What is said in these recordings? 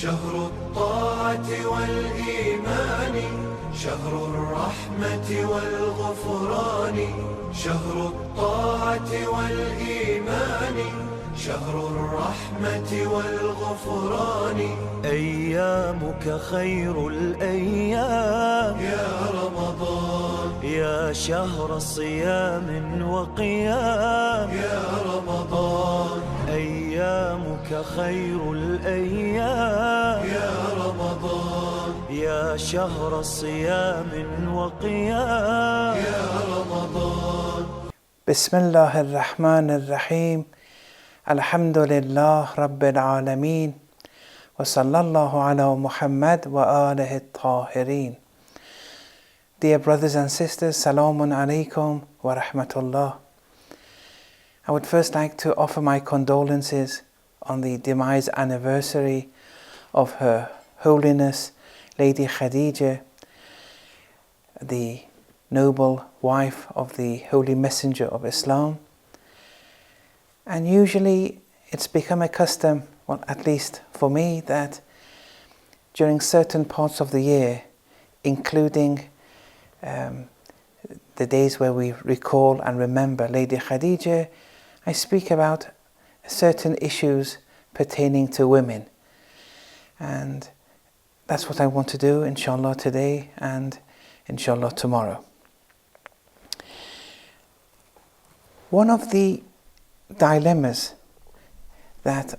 شهر الطاعة والإيمان شهر الرحمة والغفران شهر الطاعة والإيمان شهر الرحمة والغفران أيامك خير الأيام يا رمضان يا شهر صيام وقيام يا رمضان أيامك خير الأيام يا رمضان يا شهر صيام وقيام يا رمضان. بسم الله الرحمن الرحيم. الحمد لله رب العالمين وصلى الله على محمد وآله الطاهرين. Dear brothers and sisters, Salamun alaikum wa rahmatullah. I would first like to offer my condolences on the demise anniversary of Her Holiness Lady Khadija, the noble wife of the Holy Messenger of Islam. And usually it's become a custom, well, at least for me, that during certain parts of the year, including the days where we recall and remember Lady Khadija, I speak about certain issues pertaining to women. And that's what I want to do, inshallah, today and inshallah tomorrow. One of the dilemmas that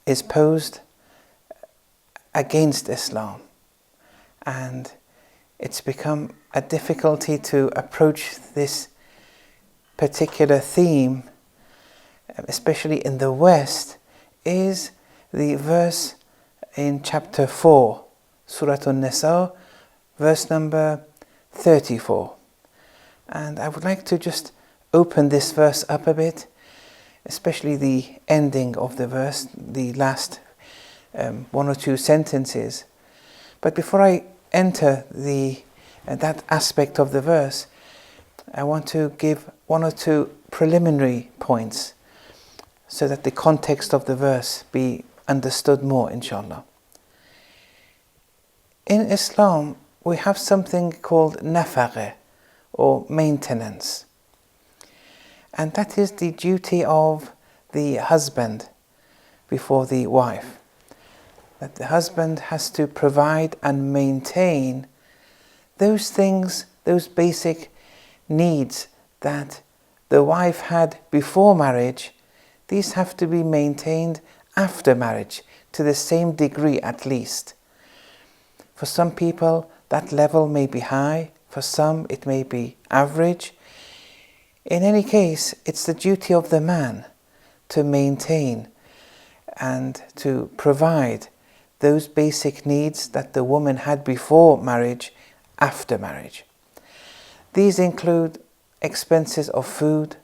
is posed against Islam, and it's become a difficulty to approach this particular theme, especially in the West, is the verse in chapter 4, Surat Annisa, verse number 34. And I would like to just open this verse up a bit, especially the ending of the verse, the last one or two sentences. But before I enter that aspect of the verse, I want to give one or two preliminary points so that the context of the verse be understood more, inshallah. In Islam, we have something called nafaqah, or maintenance. And that is the duty of the husband before the wife. That the husband has to provide and maintain those things, those basic needs that the wife had before marriage. These have to be maintained after marriage to the same degree at least. For some people that level may be high, for some it may be average. In any case, it's the duty of the man to maintain and to provide those basic needs that the woman had before marriage, after marriage. These include expenses of food,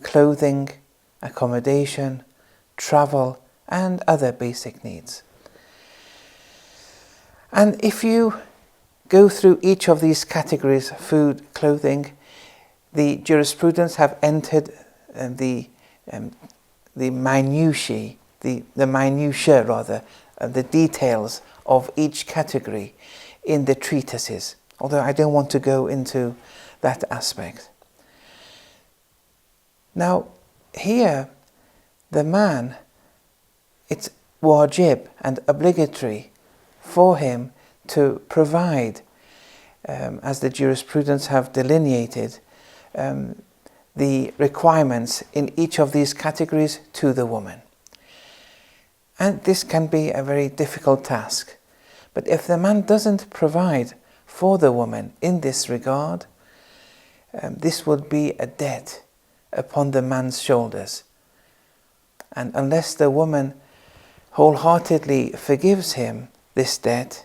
clothing, accommodation, travel, and other basic needs. And if you go through each of these categories, food, clothing, the jurisprudence have entered the minutiae, the details of each category in the treatises, although I don't want to go into that aspect. Now, here, the man, it's wajib and obligatory for him to provide, as the jurisprudence have delineated, the requirements in each of these categories to the woman. And this can be a very difficult task. But if the man doesn't provide for the woman in this regard, this would be a debt upon the man's shoulders. And unless the woman wholeheartedly forgives him this debt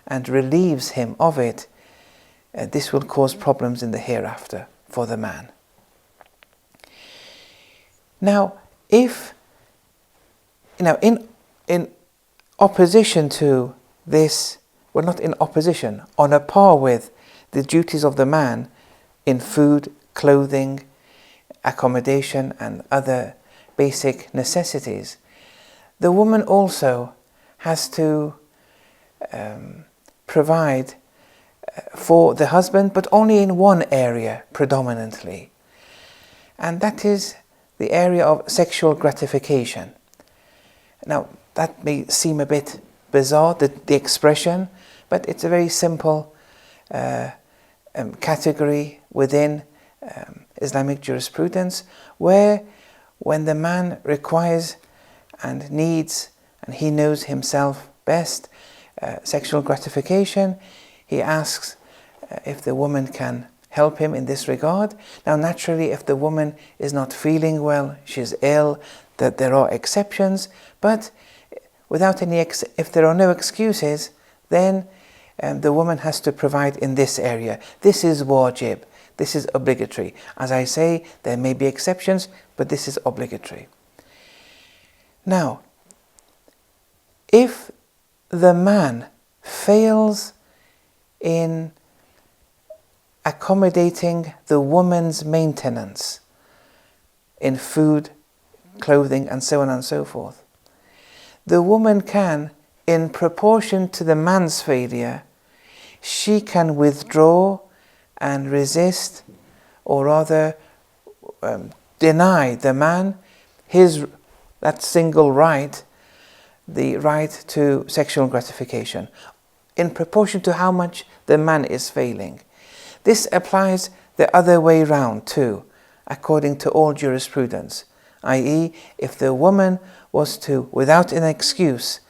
and relieves him of it, this will cause problems in the hereafter for the man. Now, if, in opposition to this, well, not in opposition, on a par with the duties of the man in food, clothing, accommodation, and other basic necessities, the woman also has to provide for the husband, but only in one area predominantly, and that is the area of sexual gratification. Now, that may seem a bit bizarre, the expression, but it's a very simple category within Islamic jurisprudence, where when the man requires and needs, and he knows himself best, sexual gratification, he asks if the woman can help him in this regard. Now, naturally, if the woman is not feeling well, she's ill, that there are exceptions, but without any if there are no excuses, then the woman has to provide in this area. This is wajib. This is obligatory. As I say, there may be exceptions, but this is obligatory. Now, if the man fails in accommodating the woman's maintenance in food, clothing, and so on and so forth, the woman can, in proportion to the man's failure, she can withdraw and resist, or rather deny the man that single right, the right to sexual gratification, in proportion to how much the man is failing. This applies the other way round too, according to all jurisprudence, i.e., if the woman was to, without an excuse,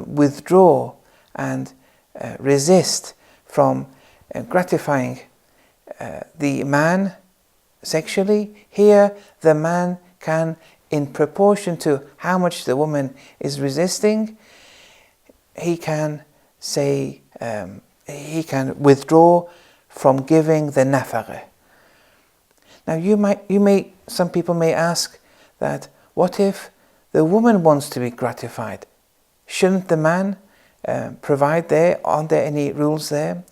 withdraw and resist from gratifying the man sexually, here the man can, in proportion to how much the woman is resisting, he can say, he can withdraw from giving the nafaqah. Now some people may ask that, what if the woman wants to be gratified? Shouldn't the man provide there? Aren't there any rules there?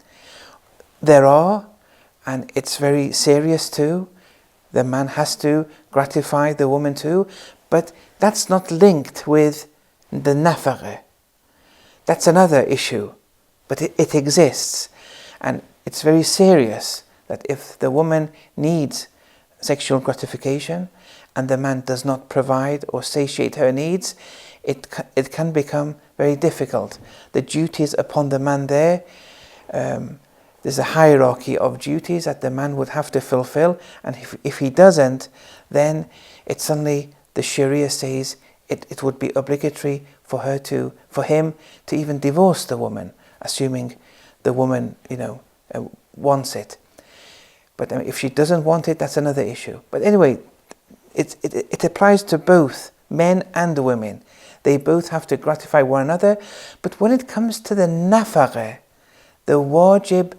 There are, and it's very serious too. The man has to gratify the woman too, but that's not linked with the nafaqah. That's another issue, but it exists, and it's very serious that if the woman needs sexual gratification and the man does not provide or satiate her needs, it can become very difficult. The duties upon the man there, there's a hierarchy of duties that the man would have to fulfill, and if he doesn't, then it's suddenly, the Sharia says, it would be obligatory for him to even divorce the woman, assuming the woman, wants it. But if she doesn't want it, that's another issue. But anyway, it applies to both men and women. They both have to gratify one another. But when it comes to the nafaqah, the wajib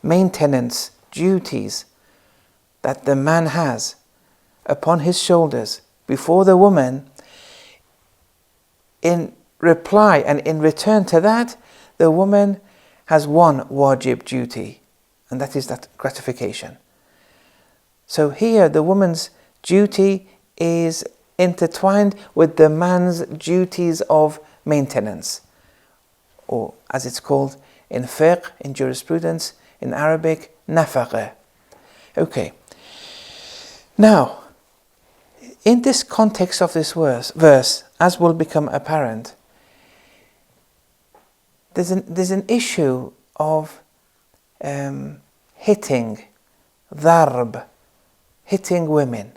maintenance duties that the man has upon his shoulders before the woman, in reply and in return to that, the woman has one wajib duty, and that is that gratification. So here the woman's duty is intertwined with the man's duties of maintenance, or as it's called in fiqh, in jurisprudence, in Arabic, nafaqah. Okay. Now, in this context of this verse, as will become apparent, there's an issue of hitting, dharb, hitting women.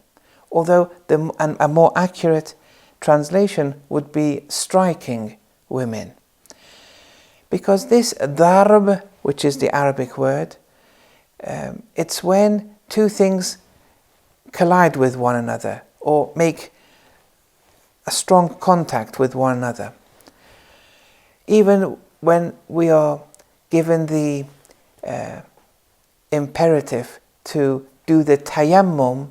Although a more accurate translation would be striking women. Because this dharb, which is the Arabic word, it's when two things collide with one another or make a strong contact with one another. Even when we are given the imperative to do the tayammum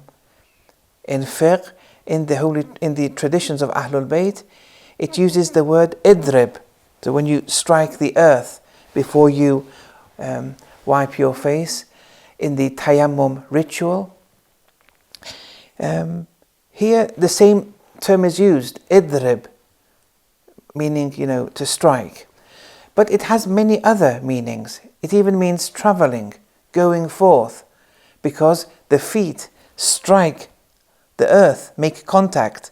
in fiqh, in the traditions of Ahlul Bayt, it uses the word idrib. So when you strike the earth before you wipe your face in the tayammum ritual, here the same term is used, idrib, meaning, to strike. But it has many other meanings. It even means traveling, going forth, because the feet strike the earth, make contact.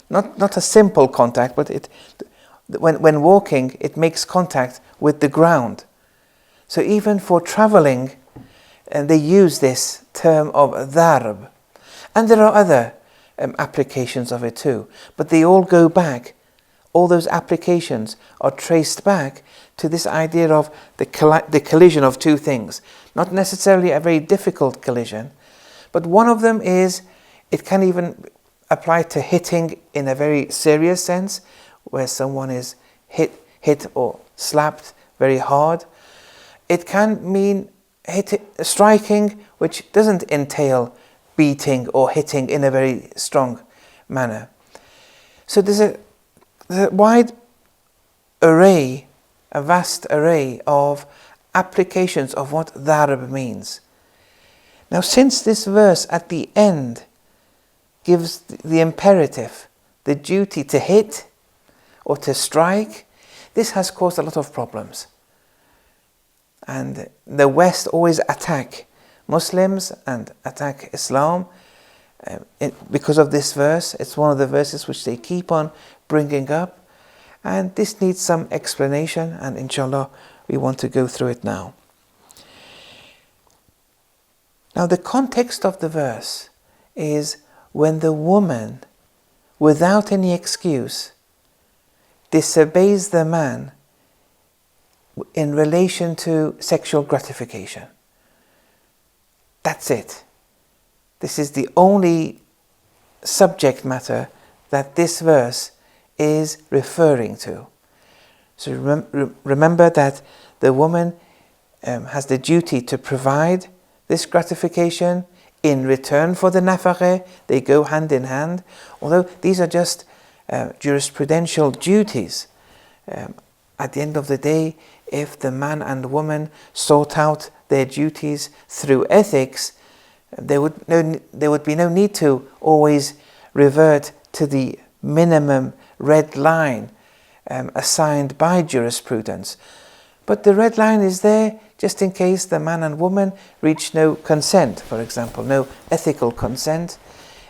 Not a simple contact, but when walking, it makes contact with the ground. So even for traveling, they use this term of dharb. And there are other applications of it too, but they all go back. All those applications are traced back to this idea of the collision of two things. Not necessarily a very difficult collision, but one of them is, it can even apply to hitting in a very serious sense, where someone is hit or slapped very hard. It can mean striking, which doesn't entail beating or hitting in a very strong manner. So there's a wide array, a vast array of applications of what dharb means. Now, since this verse at the end gives the imperative, the duty to hit or to strike, this has caused a lot of problems. And the West always attack Muslims and attack Islam because of this verse. It's one of the verses which they keep on bringing up, and this needs some explanation, and inshallah we want to go through it now. Now, the context of the verse is when the woman, without any excuse, disobeys the man in relation to sexual gratification. That's it. This is the only subject matter that this verse is referring to. So remember that the woman has the duty to provide this gratification in return for the nafaqah. They go hand in hand, although these are just jurisprudential duties. At the end of the day, if the man and woman sort out their duties through ethics, there would be no need to always revert to the minimum red line assigned by jurisprudence. But the red line is there just in case the man and woman reach no consent, for example, no ethical consent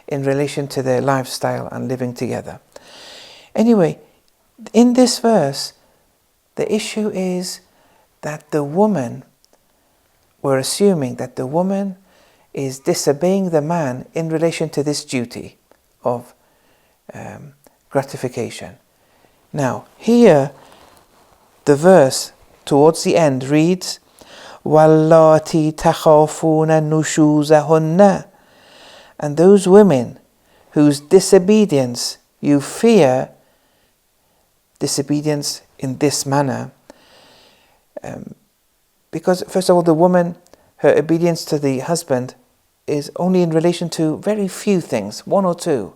in relation to their lifestyle and living together. Anyway, in this verse, the issue is that the woman, we're assuming that the woman is disobeying the man in relation to this duty of gratification. Now, here, the verse towards the end reads, وَاللَّاتِي تَخَافُونَ نُشُوزَهُنَّ, and those women whose disobedience you fear, disobedience in this manner, because first of all, the woman, her obedience to the husband is only in relation to very few things, one or two.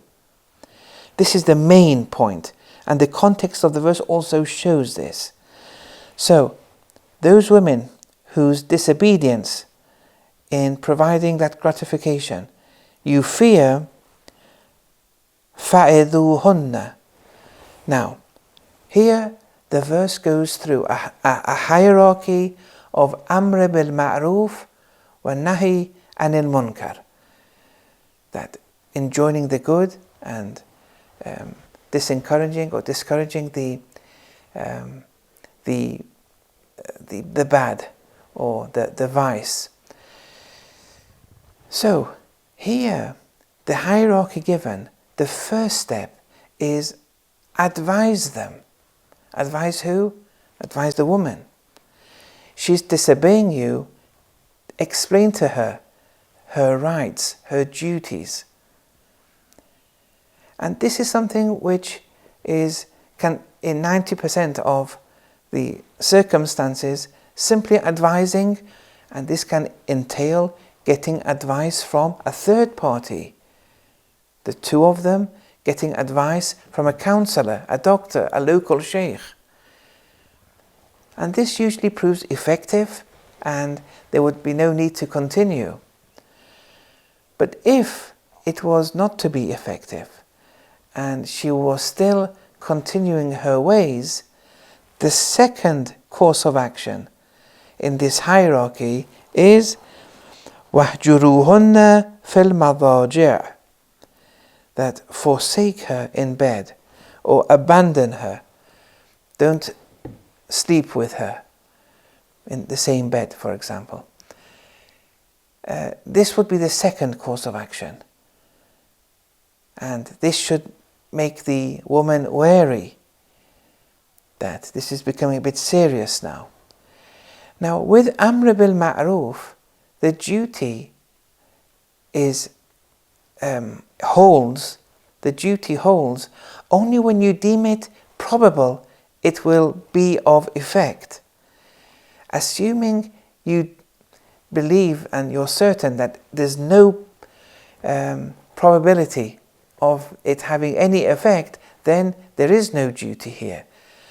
This is the main point, and the context of the verse also shows this. So, those women whose disobedience in providing that gratification you fear, فَعِذُوهُنَّ. Now, here the verse goes through a hierarchy of amr bil ma'ruf wa nahi anil munkar, that enjoining the good and disencouraging or discouraging the bad or the vice. So here, the hierarchy given, the first step is advise them. Advise who? Advise the woman. She's disobeying you. Explain to her her rights, her duties. And this is something which can, in 90% of the circumstances, simply advising, and this can entail getting advice from a third party. The two of them getting advice from a counselor, a doctor, a local sheikh. And this usually proves effective, and there would be no need to continue. But if it was not to be effective, and she was still continuing her ways, the second course of action in this hierarchy is وَاهْجُرُوهُنَّ فِي الْمَضَاجِعِ, that forsake her in bed or abandon her. Don't sleep with her in the same bed, for example. This would be the second course of action. And this should make the woman wary that this is becoming a bit serious now. Now, with Amr bil Ma'ruf, the duty holds only when you deem it probable it will be of effect. Assuming you believe and you're certain that there's no probability of it having any effect, then there is no duty here.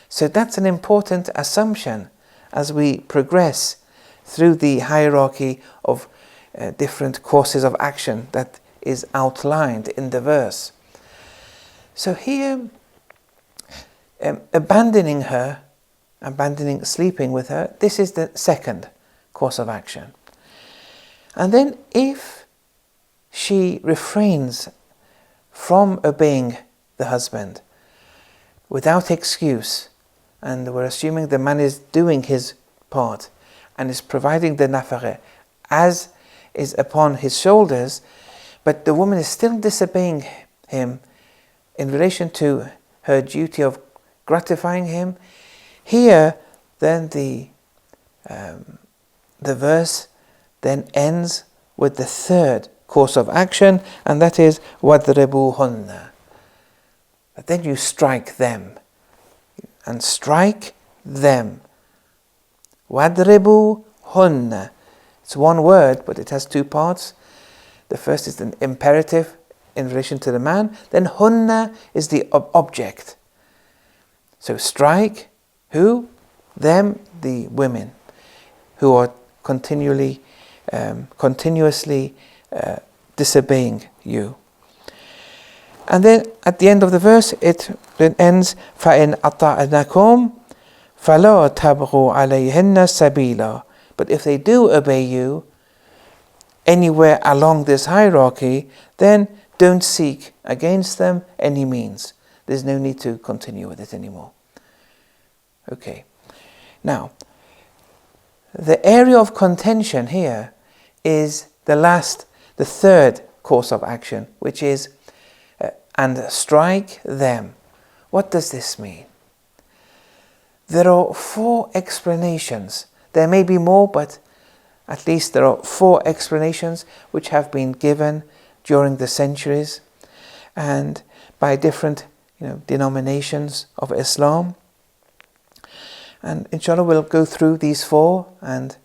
So that's an important assumption as we progress through the hierarchy of different courses of action that is outlined in the verse. So here, abandoning sleeping with her, this is the second course of action. And then if she refrains from obeying the husband without excuse, and we're assuming the man is doing his part and is providing the nafaqah as is upon his shoulders, but the woman is still disobeying him in relation to her duty of gratifying him, here then the verse then ends with the third course of action, and that is وَاضْرِبُوهُنَّ. But then you strike them, and strike them. وَاضْرِبُوهُنَّ. It's one word, but it has two parts. The first is an imperative in relation to the man, then hunna is the object. So strike who? Them, the women, who are continuously disobeying you. And then at the end of the verse it then ends فَإِنْ أَطَعْنَكُمْ فَلَا تَبْغُوا عَلَيْهِنَّ سَبِيلًا. But if they do obey you anywhere along this hierarchy, then don't seek against them any means. There's no need to continue with it anymore. Okay. Now, the area of contention here is the third course of action, which is and strike them. What does this mean? There are 4 explanations. There may be more, but at least there are 4 explanations which have been given during the centuries and by different denominations of Islam. And inshallah we'll go through these 4 and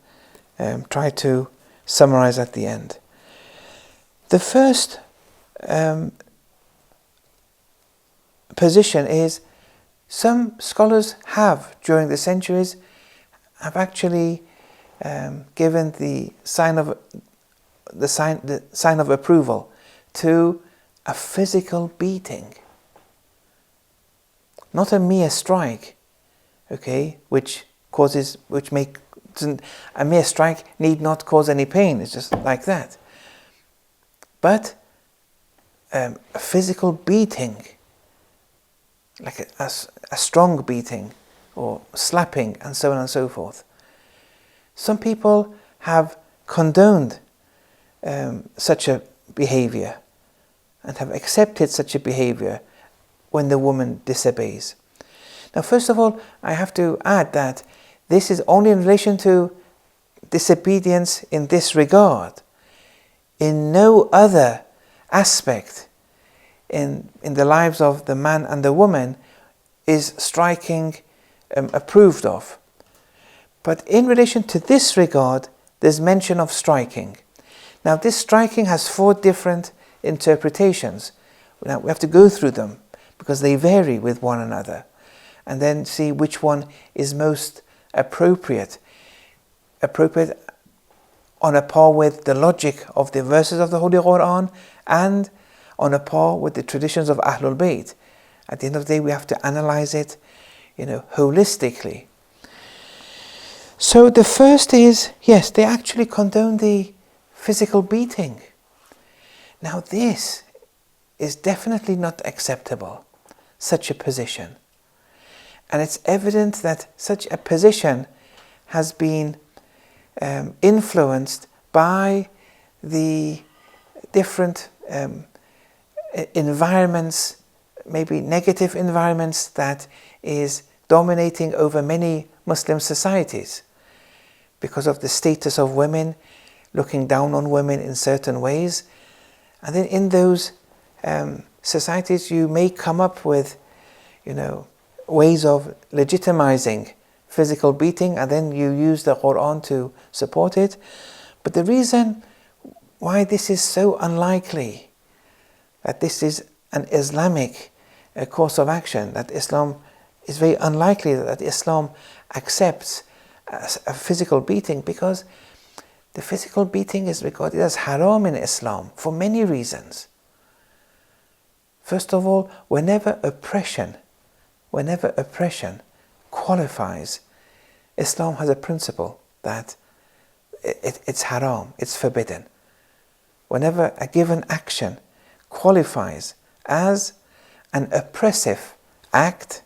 try to summarize at the end. The first position is some scholars have during the centuries have actually given the sign of approval to a physical beating, not a mere strike, okay, a mere strike need not cause any pain. It's just like that. But a physical beating, like a strong beating or slapping and so on and so forth. Some people have condoned such a behavior and have accepted such a behavior when the woman disobeys. Now, first of all, I have to add that this is only in relation to disobedience in this regard. In no other aspect in the lives of the man and the woman is striking approved of. But in relation to this regard, there's mention of striking. Now, this striking has 4 different interpretations. Now, we have to go through them because they vary with one another, and then see which one is most appropriate on a par with the logic of the verses of the Holy Quran and on a par with the traditions of Ahlul Bayt. At the end of the day, we have to analyze it, holistically. So the first is, yes, they actually condone the physical beating. Now this is definitely not acceptable, such a position. And it's evident that such a position has been influenced by the different environments, maybe negative environments, that is dominating over many Muslim societies, because of the status of women, looking down on women in certain ways. And then in those societies you may come up with, ways of legitimizing physical beating, and then you use the Quran to support it. But the reason why this is so unlikely, that this is an Islamic course of action, that Islam is very unlikely that Islam accepts a physical beating, because the physical beating is regarded as haram in Islam for many reasons. First of all, whenever oppression qualifies, Islam has a principle that it's haram, it's forbidden. Whenever a given action qualifies as an oppressive act,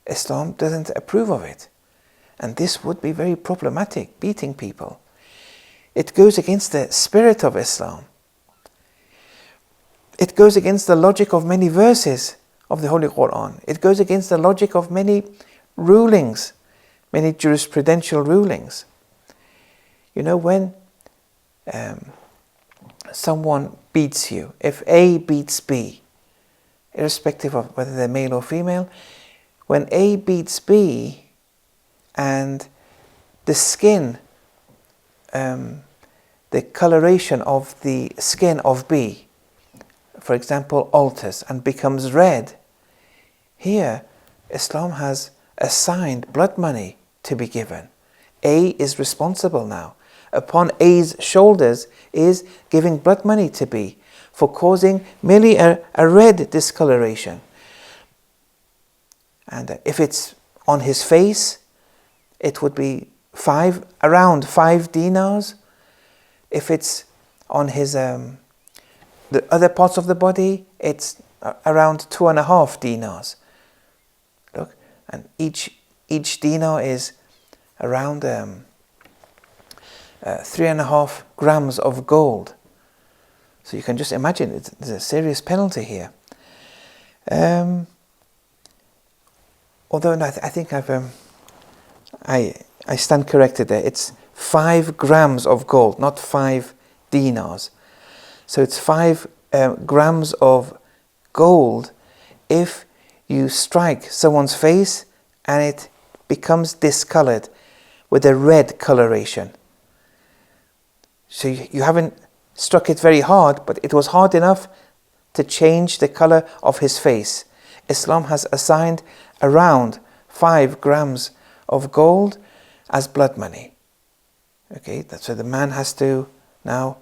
Islam doesn't approve of it. And this would be very problematic, beating people. It goes against the spirit of Islam. It goes against the logic of many verses of the Holy Quran. It goes against the logic of many rulings, many jurisprudential rulings. When someone beats you, if A beats B, irrespective of whether they're male or female, when A beats B and the skin, the coloration of the skin of B, for example, alters and becomes red, here Islam has assigned blood money to be given. A is responsible now. Upon A's shoulders is giving blood money to B for causing merely a red discoloration. And if it's on his face, it would be around 5 dinars. If it's on his the other parts of the body, it's around 2.5 dinars. Look, and each dinar is around 3.5 grams of gold. So you can just imagine there's a serious penalty here. Although no, I think I stand corrected there. It's 5 grams of gold, not 5 dinars. So it's 5 grams of gold if you strike someone's face and it becomes discolored with a red coloration. So you haven't struck it very hard, but it was hard enough to change the color of his face. Islam has assigned around 5 grams of gold as blood money. Okay, so the man has to now,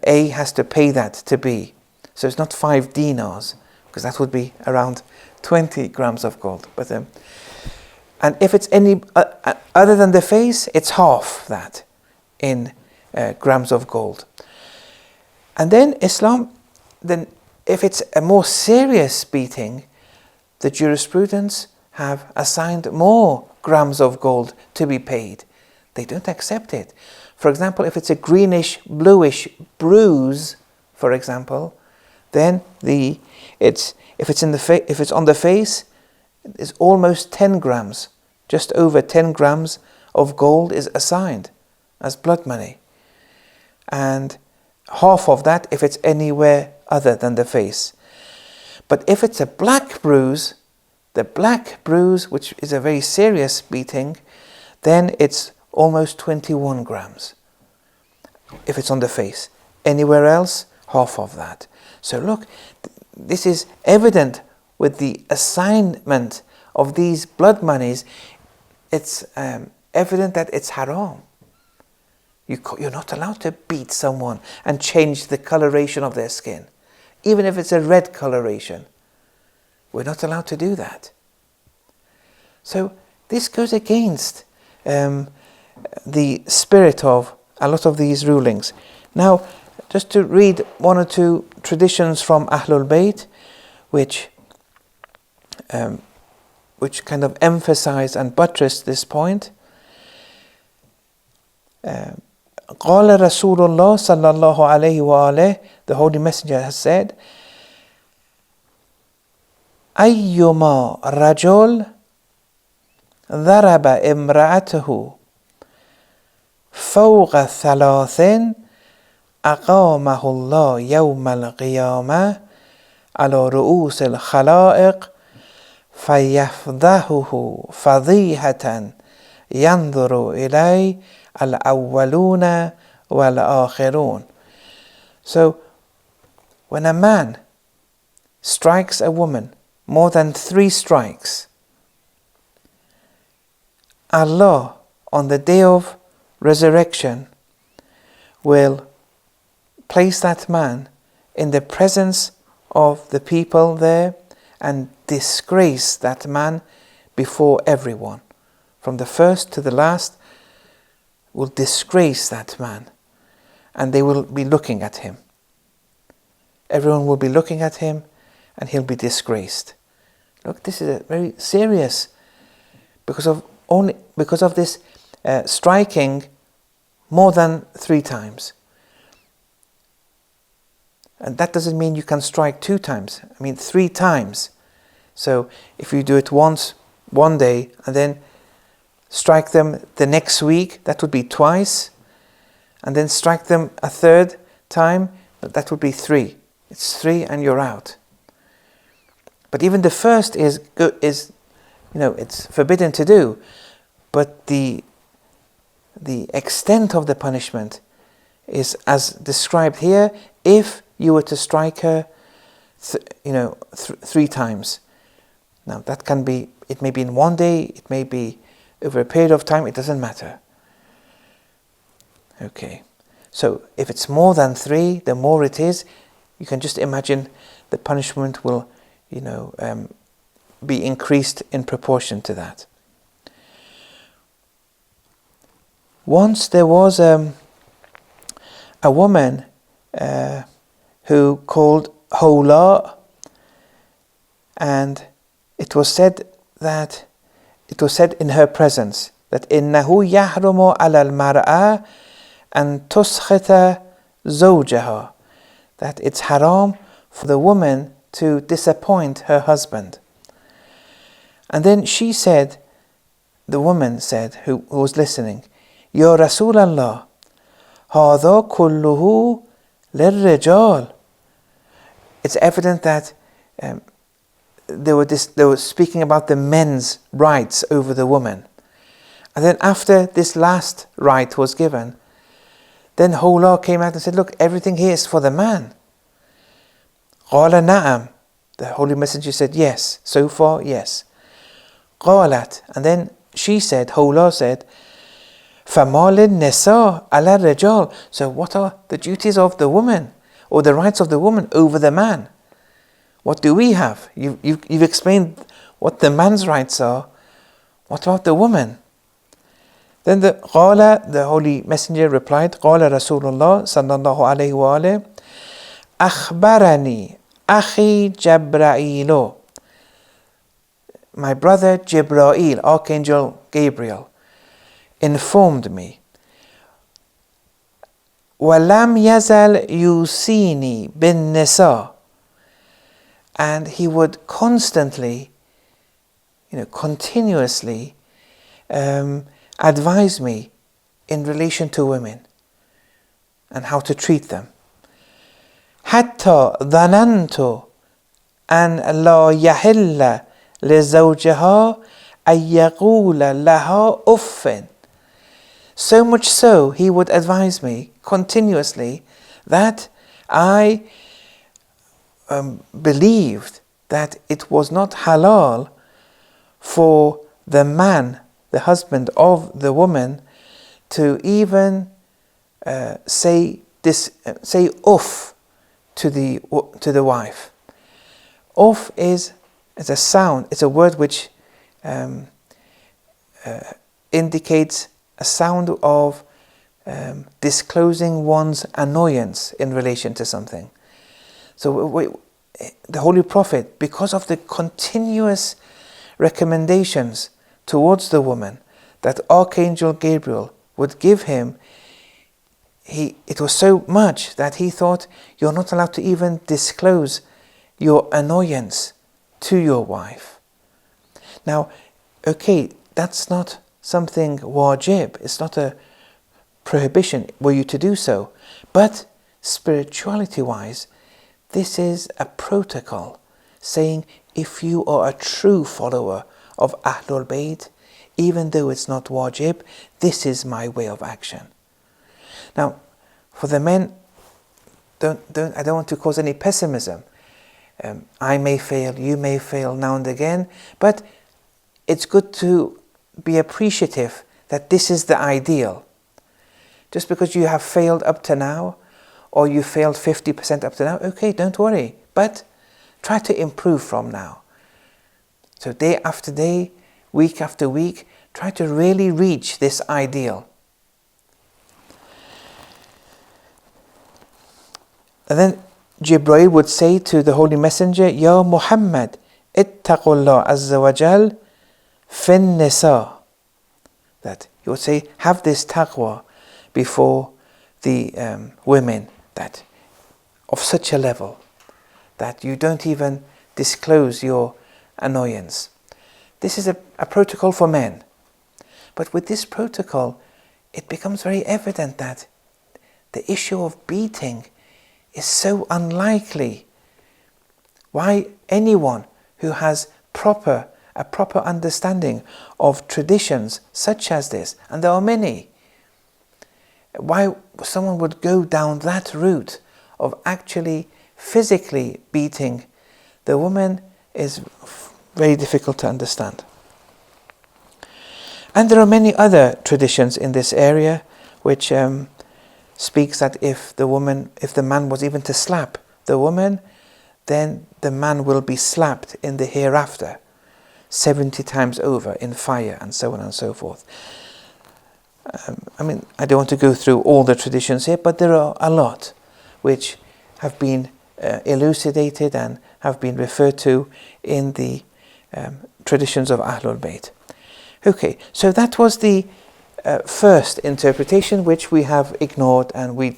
A has to pay that to B. So it's not 5 dinars, because that would be around 20 grams of gold. But and if it's any other than the face, it's half that in grams of gold. And then Islam, if it's a more serious beating, the jurisprudence have assigned more grams of gold to be paid. They don't accept it. For example, if it's a greenish, bluish bruise, for example, then if it's on the face, it's almost 10 grams, just over 10 grams of gold is assigned as blood money, and half of that if it's anywhere other than the face. But if it's a black bruise, the black bruise, which is a very serious beating, then it's almost 21 grams if it's on the face. Anywhere else, half of that. So look, this is evident with the assignment of these blood monies. It's evident that it's haram. You're not allowed to beat someone and change the coloration of their skin, even if it's a red coloration. We're not allowed to do that. So this goes against the spirit of a lot of these rulings. Now, just to read one or two traditions from Ahlul Bayt, which kind of emphasize and buttress this point. قال رسول الله صلى الله عليه وآله, the Holy Messenger has said, أيما رجل ضرب امرأته فوق ثلاث أقامه الله يوم القيامة على رؤوس الخلائق فيفضحه فضيحة ينظر إليه الأولون والآخرون. So, when a man strikes a woman more than 3 strikes, Allah on the day of resurrection will place that man in the presence of the people there and disgrace that man before everyone. From the first to the last will disgrace that man, and they will be looking at him. Everyone will be looking at him and he'll be disgraced. Look, this is a very serious, because of this striking more than 3 times. And that doesn't mean you can strike 2 times. I mean 3 times. So if you do it once, one day, and then strike them the next week, that would be twice. And then strike them a 3rd time, that would be 3. It's 3 and you're out. But even the first is it's forbidden to do. But the extent of the punishment is as described here. If you were to strike her, 3 times. Now that can be. It may be in one day. It may be over a period of time. It doesn't matter. Okay. So if it's more than 3, the more it is, you can just imagine the punishment will, be increased in proportion to that. Once there was a woman who called Hawla, and it was said in her presence that إنه يحرم على المرأة أن تسخط زوجها, that it's haram for the woman to disappoint her husband. And then she said, the woman said, who was listening, Ya Rasulallah, هذا كله للرجال. It's evident that they were speaking about the men's rights over the woman. And then after this last right was given, then Hawla came out and said, look, everything here is for the man. قال نعم. The Holy Messenger said, yes. So far, yes. قالت. And then she said, Hawla said, فَمَا لِلنِّسَاءِ عَلَى الرِّجَالِ. So what are the duties of the woman, or the rights of the woman over the man? What do we have? You've explained what the man's rights are. What about the woman? Then the Holy Messenger replied, قال رسول الله صلى الله عليه وآله أخبرني أخي جبرائيل. My brother Jibreel, Archangel Gabriel, informed me. وَلَمْ يَزَلْ يُوصِينِي بِالنِّسَاءِ. And he would constantly, continuously advise me in relation to women and how to treat them. حتى ظننت أن لا يحل لزوجها أن يقول لها أف. So much so, he would advise me continuously that I believed that it was not halal for the man, the husband of the woman, to even say uff to the wife. Uff is It's a sound, it's a word which indicates a sound of disclosing one's annoyance in relation to something. So the Holy Prophet, because of the continuous recommendations towards the woman that Archangel Gabriel would give him, it was so much that he thought, you're not allowed to even disclose your annoyance to your wife. Now, okay, that's not something wajib, it's not a prohibition were you to do so, but spirituality-wise, this is a protocol saying, if you are a true follower of Ahlul Bayt, even though it's not wajib, this is my way of action. Now, for the men, I don't want to cause any pessimism. I may fail, you may fail now and again, but it's good to be appreciative that this is the ideal. Just because you have failed up to now, or you failed 50% up to now, okay, don't worry, but try to improve from now. So day after day, week after week, try to really reach this ideal. And then Jibreel would say to the Holy Messenger, Ya Muhammad, ittaqullah azza wa jal fin nisa. That he would say, have this taqwa before the women, that of such a level that you don't even disclose your annoyance. This is a protocol for men. But with this protocol, it becomes very evident that the issue of beating is so unlikely. Why anyone who has a proper understanding of traditions such as this, and there are many, why someone would go down that route of actually physically beating the woman is very difficult to understand. And there are many other traditions in this area which speaks that if the man was even to slap the woman, then the man will be slapped in the hereafter 70 times over in fire, and so on and so forth. I don't want to go through all the traditions here, but there are a lot which have been elucidated and have been referred to in the traditions of Ahlul Bayt. Okay, so that was the first interpretation which we have ignored, and we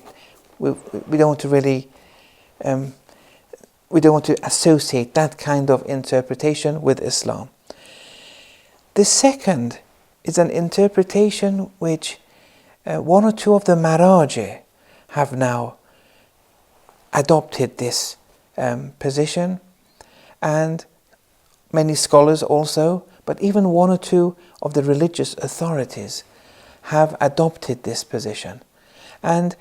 don't want to really we don't want to associate that kind of interpretation with Islam. The second is an interpretation which one or two of the Maraji have now adopted this position, and many scholars also, but even one or two of the religious authorities have adopted this position. And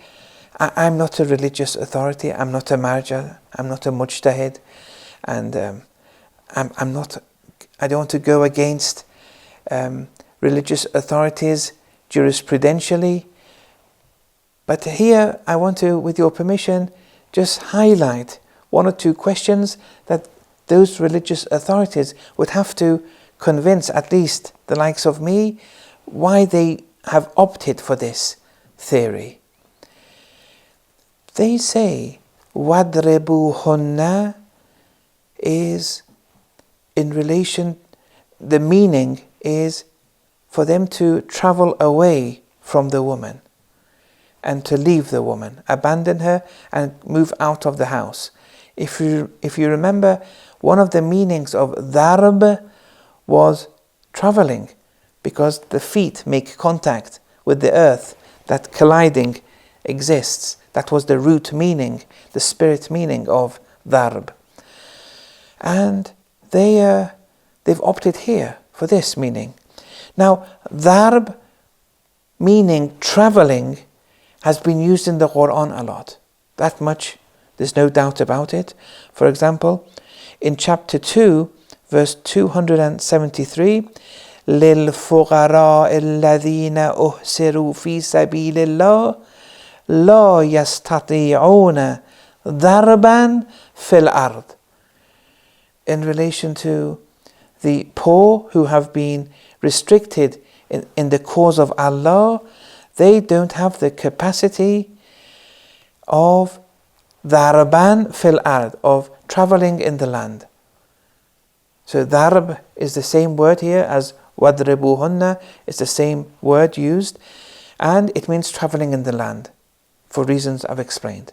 I'm not a religious authority, I'm not a marja, I'm not a mujtahid, and I don't want to go against religious authorities jurisprudentially, but here I want to, with your permission, just highlight one or two questions that those religious authorities would have to convince at least the likes of me why they have opted for this theory. They say وَادْرِبُوهُنَّ is in relation, the meaning is for them to travel away from the woman and to leave the woman, abandon her and move out of the house. If you remember, one of the meanings of darb was traveling, because the feet make contact with the earth, that colliding exists. That was the root meaning, the spirit meaning of darb. And they've opted here for this meaning. Now, darb, meaning traveling, has been used in the Quran a lot. That much, there's no doubt about it. For example, in chapter 2, verse 273, لِلْفُقَرَاءِ الَّذِينَ أُحْسِرُوا فِي سَبِيلِ اللَّهِ لَا يَسْتَطِيعُونَ ضَرْبًا فِي الْأَرْضِ. in relation to the poor who have been restricted in the cause of Allah. They don't have the capacity of darban fil ard, of traveling in the land. So darb is the same word here as wadribuhunna. It's the same word used, and it means traveling in the land for reasons I've explained.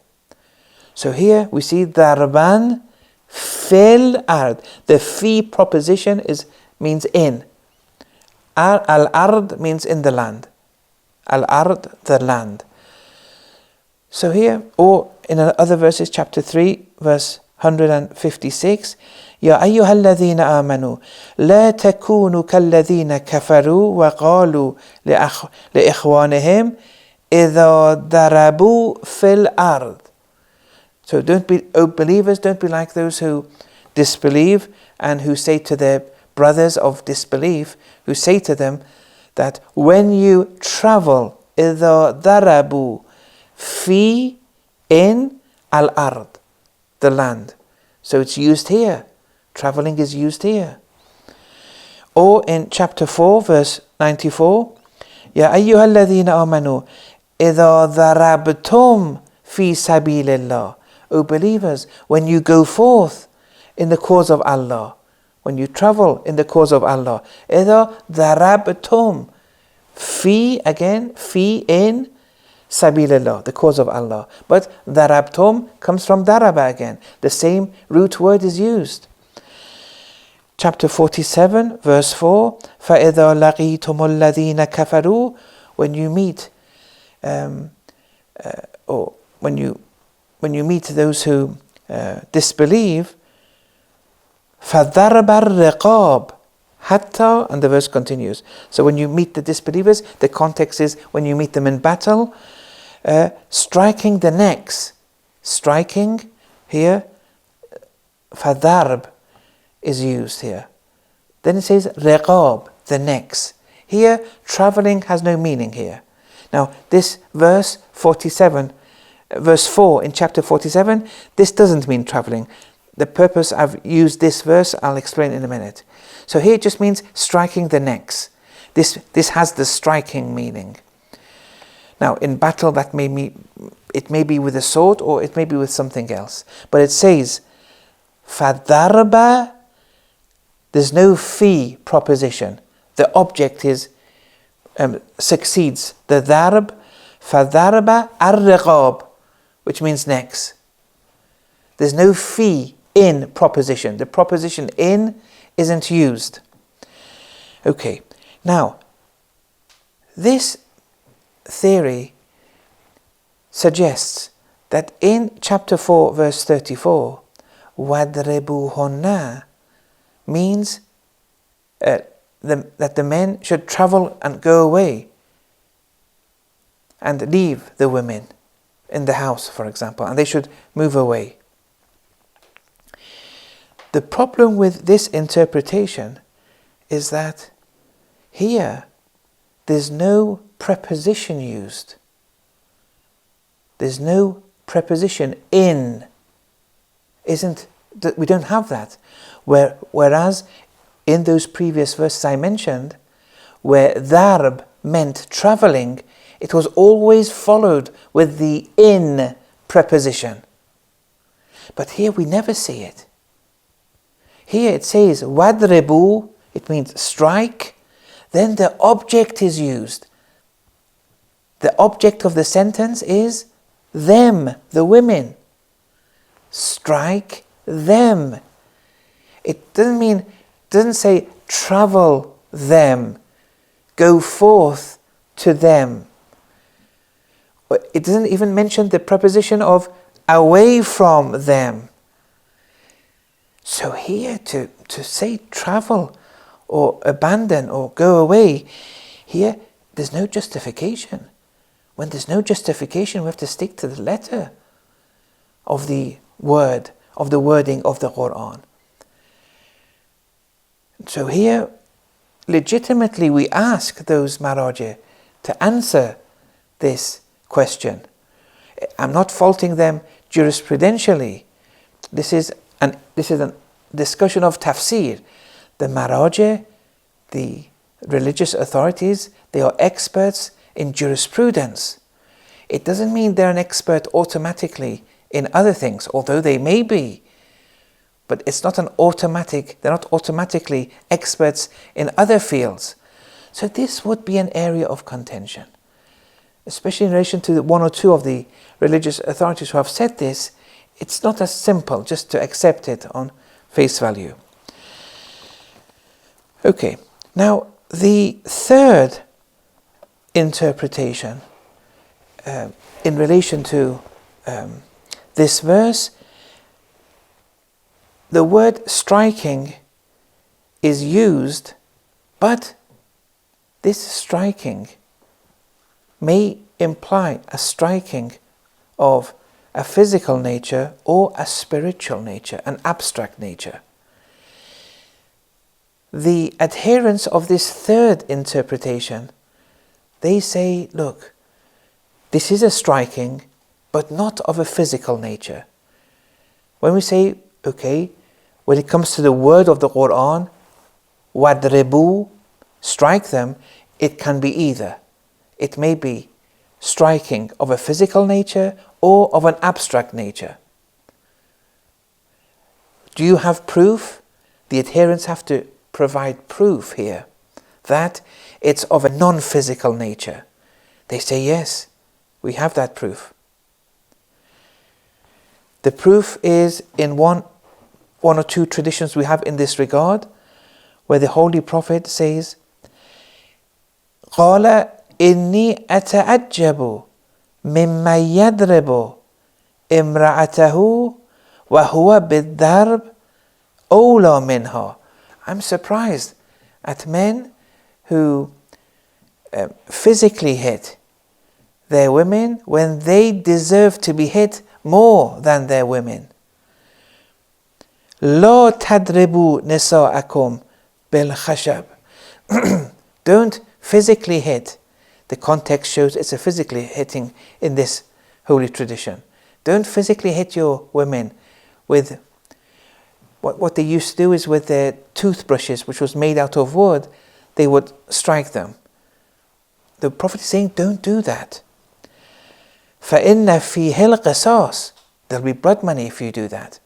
So here we see darban fil ard. The fi proposition means in. Al-ard means in the land. Al-ard, the land. So here, or in other verses, chapter 3, verse 156, يا أيها الذين آمنوا لا تكونوا كالذين كفروا وقالوا لإخوانهم إذا ضربوا في الأرض. So believers, don't be like those who disbelieve and who say to their brothers of disbelief, who say to them that when you travel, إذا ضربوا في in al-ard, the land. So it's used here. Traveling is used here. Or in chapter 4, verse 94, يا أيها الذين آمنوا إذا ضربتم في سبيل الله. O believers, when you go forth in the cause of Allah, when you travel in the cause of Allah, إذا ضربتم في, again, في in Sabilillah, the cause of Allah. But darabtum comes from daraba again. The same root word is used. Chapter 47, verse 4, فَإِذَا لَقِيتُمُ الَّذِينَ كَفَرُوا. When you meet, or when you meet those who disbelieve, فَضَرْبَ الرِّقَابِ Hatta, and the verse continues. So when you meet the disbelievers, the context is when you meet them in battle, striking the necks. Striking here, fadarb is used here. Then it says riqab, the necks. Here, traveling has no meaning here. Now, this verse 47, verse 4 in chapter 47, this doesn't mean traveling. The purpose I've used this verse, I'll explain in a minute. So here it just means striking the necks. This has the striking meaning. Now in battle it may be with a sword or it may be with something else. But it says, fadarba, there's no fi proposition. The object is succeeds the darb, fadarba ar-riqab, which means necks. There's no fi in proposition. The proposition in isn't used. Okay, now this theory suggests that in chapter 4 verse 34, wadribuhunna means that the men should travel and go away and leave the women in the house, for example, and they should move away. The problem with this interpretation is that here there's no preposition used. There's no preposition in. We don't have that. Whereas in those previous verses I mentioned, where darb meant traveling, it was always followed with the in preposition. But here we never see it. Here it says wadribu, it means strike, then the object is used. The object of the sentence is them, the women. Strike them. It doesn't say travel them, go forth to them. It doesn't even mention the preposition of away from them. So here to say travel or abandon or go away, here there's no justification. When there's no justification, we have to stick to the letter of the word, of the wording of the Quran. So here, legitimately we ask those maraji to answer this question. I'm not faulting them jurisprudentially. This is an discussion of tafsir. The maraji, the religious authorities, they are experts in jurisprudence. It doesn't mean they're an expert automatically in other things, although they may be. But it's not they're not automatically experts in other fields. So this would be an area of contention, especially in relation to one or two of the religious authorities who have said this. It's not as simple just to accept it on face value. Okay, now the third interpretation in relation to this verse, the word striking is used, but this striking may imply a striking of a physical nature or a spiritual nature, an abstract nature. The adherents of this third interpretation, they say, look, this is a striking, but not of a physical nature. When we say, okay, when it comes to the word of the Quran, wadribu, strike them, it can be either. It may be striking of a physical nature or of an abstract nature. Do you have proof? The adherents have to provide proof here that it's of a non-physical nature. They say, yes, we have that proof. The proof is in one or two traditions we have in this regard, where the Holy Prophet says, قال إني أتعجب مما يضرب امرأته وهو بالضرب أولى منها. I'm surprised at men who physically hit their women when they deserve to be hit more than their women. لا تضربوا نساءكم بالخشب. Don't physically hit. The context shows it's a physically hitting in this holy tradition. Don't physically hit your women with what they used to do is with their toothbrushes, which was made out of wood, they would strike them. The Prophet is saying, don't do that. فَإِنَّ فِيهِ الْقِصَاص. There'll be blood money if you do that.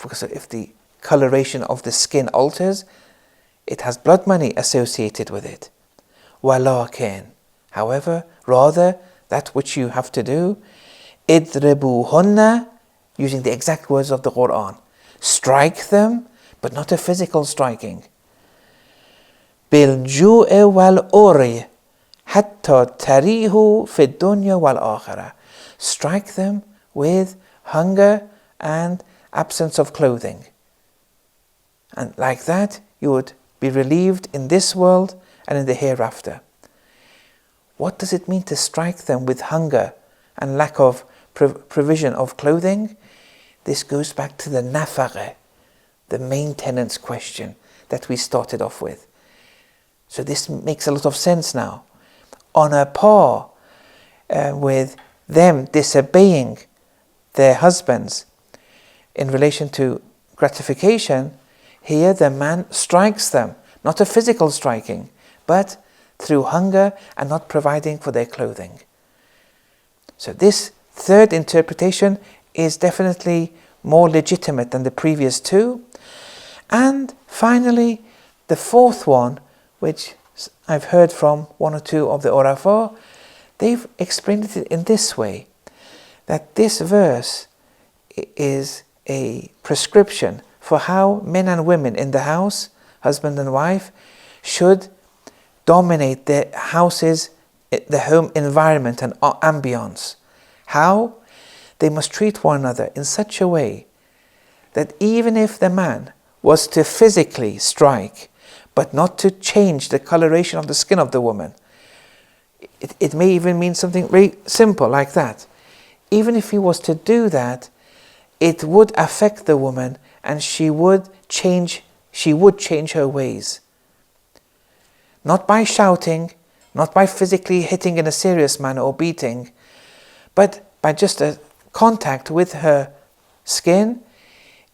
Because if the coloration of the skin alters, it has blood money associated with it. وَلَكِنْ. However, rather, that which you have to do, اضربوهن, using the exact words of the Quran. Strike them, but not a physical striking. بِالْجُوءِ وَالْأُرِي حَتَّى تَرِيهُ فِي الدُّنْيَا وَالْآخِرَةِ. Strike them with hunger and absence of clothing. And like that, you would be relieved in this world and in the hereafter. What does it mean to strike them with hunger and lack of provision of clothing? This goes back to the nafaqah, the maintenance question that we started off with. So this makes a lot of sense now. On a par with them disobeying their husbands in relation to gratification, here the man strikes them, not a physical striking, but through hunger and not providing for their clothing. So this third interpretation is definitely more legitimate than the previous two. And finally, the fourth one, which I've heard from one or two of the Urafa, they've explained it in this way, that this verse is a prescription for how men and women in the house, husband and wife, should dominate their houses, the home environment and ambience. How? They must treat one another in such a way that even if the man was to physically strike, but not to change the coloration of the skin of the woman, it may even mean something very simple like that. Even if he was to do that, it would affect the woman and she would change her ways. Not by shouting, not by physically hitting in a serious manner or beating, but by just a contact with her skin,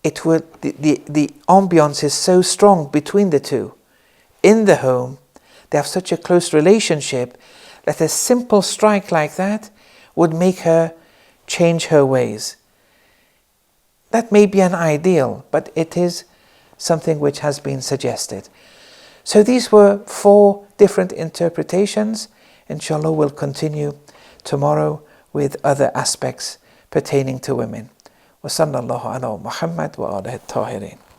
the ambiance is so strong between the two. In the home, they have such a close relationship that a simple strike like that would make her change her ways. That may be an ideal, but it is something which has been suggested. So these were 4 different interpretations. Inshallah, we'll continue tomorrow with other aspects pertaining to women. وصلى الله على محمد وآله الطاهرين.